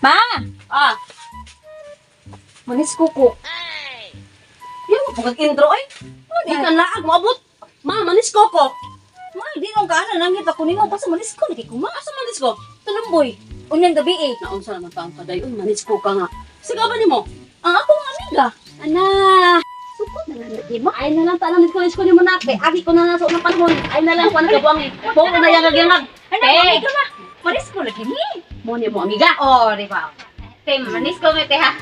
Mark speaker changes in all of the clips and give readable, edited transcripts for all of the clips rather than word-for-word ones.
Speaker 1: Ma!
Speaker 2: Ah,
Speaker 1: Manis kuko.
Speaker 2: yan mo pagka-intro eh. Di ka laag mo abot. Ma, manis ko ko.
Speaker 1: Ma, di nung kaana nangit ako nimo basta manis ko lagi ko ma.
Speaker 2: Asa manis ko?
Speaker 1: Tulumboy. Unyang gabi eh.
Speaker 2: Naunsa naman ka ang kadayon, manis ko ka nga. Sigaw ba ni mo?
Speaker 1: Ang akong amiga.
Speaker 2: Ana,
Speaker 1: Sukot na lang lagi mo.
Speaker 2: ay na lang tanang ko ni mo na. Kay agi ko na nasa unang panahon. Ay na lang ko nagabuang eh. Buo na yang agangag.
Speaker 1: Ano,
Speaker 2: Eh,
Speaker 1: amiga ma? Manis ko lagi ni.
Speaker 2: mo ni mo amiga.
Speaker 1: Oh, di ba? Te, manis ko nga te ha.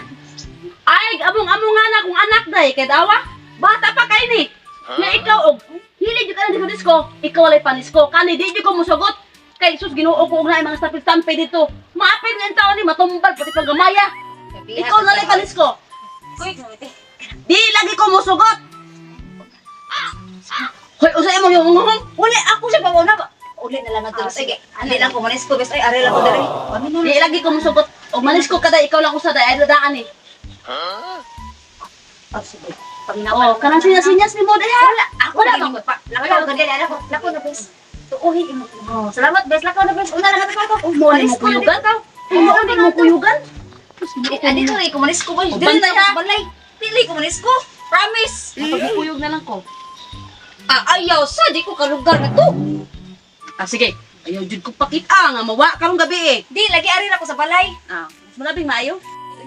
Speaker 2: Ay, among-among nga na kung anak day kay dawa. Bata pa kay ni. Nga ikaw og hili jud ka na di manis ko. Ikaw walay panis ko. Kani di jud ko mosugot. Kay sus Ginoo ko og na mga stampid dito. Maapil nga ang tao ni matumbal pati paggamaya. Ikaw na lang panis ko.
Speaker 1: Kuy, te.
Speaker 2: Di lagi ko mosugot. Hoy, usay mo yung ngong.
Speaker 1: Uli ako sa panguna ba? Uli na lang natin. Sige, hindi lang ko manis ko. Bes, ay, are lang ko dali.
Speaker 2: Di lagi ko mosugot. O manis ko kada ikaw lang usa day ay dadaan ni.
Speaker 1: Oh, sige.
Speaker 2: Oh, kanang sinyas ni mo day ha.
Speaker 1: Ako na bang lakaw ka dali. Lako na bes. Tuuhi mo. Oh, salamat bes. Lakaw na bes. Una lang ako.
Speaker 2: Mo ni mo kuyugan. Mo ni mo kuyugan.
Speaker 1: Adi ko rin, kumanis ko ba?
Speaker 2: Oh,
Speaker 1: Dili
Speaker 2: bantay
Speaker 1: na
Speaker 2: ha?
Speaker 1: ako balay. Dili, kumanis ko. Promise.
Speaker 2: Pagkuyog na lang ko.
Speaker 1: Ayaw sa, di ko kalugar na to.
Speaker 2: Ah, sige. Ayaw jud ko pakita nga mawa karong gabi eh.
Speaker 1: Di, lagi arin ako sa balay.
Speaker 2: Ah, mas malabing maayo.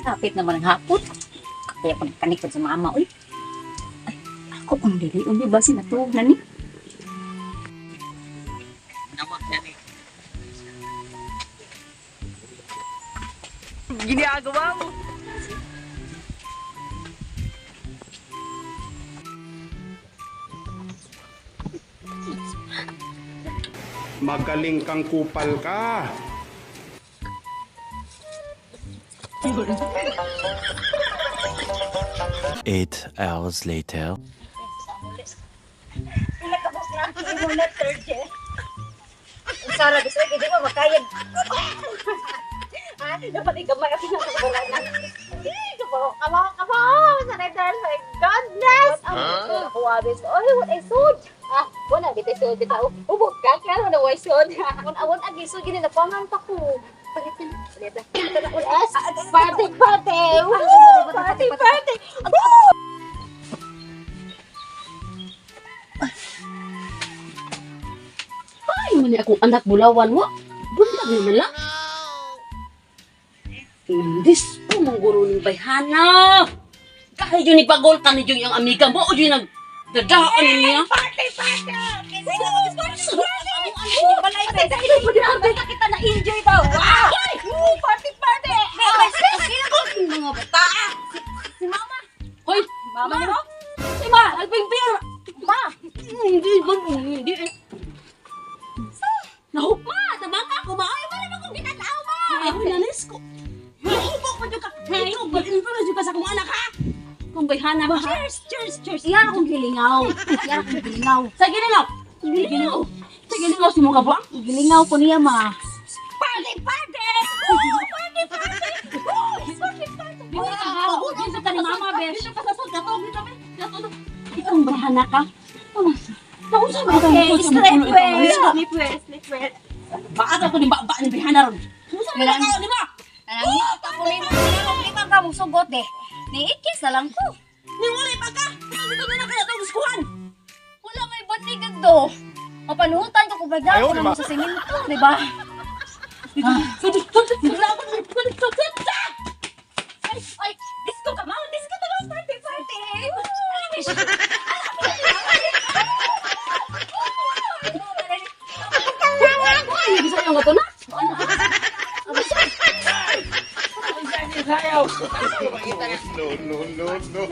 Speaker 1: Kapit naman ang hapon. Kaya ko nakanikod sa mama, uy. Ay, ako ang dili, undi ba sinatuog na ni?
Speaker 2: Ginagawa mo.
Speaker 3: Magaling kang kupal ka.
Speaker 4: Eight hours later.
Speaker 1: Wala ka bus na ang muna third year. Ang Sara, gusto ko, di ba makayag? Dapat ikamay ako na sa balay na. Kamaw, sa return, my goodness! Ako, abis, oy, what I sod? Wala, bitay sod, bitay. Ubog ka, kaya wala, why sod? Awon, agi, sod, gini, napangan pa ko. Palitan, palitan. Ito na ulas. Party, party! Party, party!
Speaker 2: Ay, mali akong anak bulawan mo. Buntag na nala. Indis po mong guro ng bayhana. Kahit yun ipagol ka ni yung amiga mo o yun nagdadaan niya.
Speaker 1: Party, party! Balay ka, dahil mo din kita na enjoy daw. Wow! Party, party!
Speaker 2: Mga bata.
Speaker 1: Si mama!
Speaker 2: Hoy,
Speaker 1: Mama mo?
Speaker 2: si ma, nagpingpir.
Speaker 1: Ma!
Speaker 2: Hindi ba, hindi eh. Nahukma, tabaka ko ba? Ay, wala akong ginataw ba? Ay, nanis ko. Nahukok pa dyan ka. Ito, balinfluence dyan ka sa kong anak ha. Kung bayhana ba ha?
Speaker 1: Cheers! Cheers! Cheers!
Speaker 2: Iyan akong gilingaw.
Speaker 1: Yan akong gilingaw.
Speaker 2: Sa gilingaw. Gilingaw. Sa gilingaw si mo ka ba?
Speaker 1: Gilingaw ko niya, ma.
Speaker 2: Party, party! Party, party! Party, party! Pagod sa kani mama, besh. Dito ka sa sod, katog, dito, be. Katog. Ikaw ang bayhana ka. Nausap mo
Speaker 1: Okay, sleep well.
Speaker 2: Sleep well, sleep well. Baka ko ni baba ni bayhana ron. Nausap mo na ka, di ba?
Speaker 1: Lima ka mong sugot eh. Niikis na lang ko.
Speaker 2: Ni wala pa ka. Dito na kaya itong skuhan.
Speaker 1: Wala may bandigan do. Mapanuhutan ko kung bagay ko naman sa siminto, di ba?
Speaker 2: Ay, disco ka, mama. Disco ka lang. Party, party. Bisa yung gato na?
Speaker 3: No, no, no, no.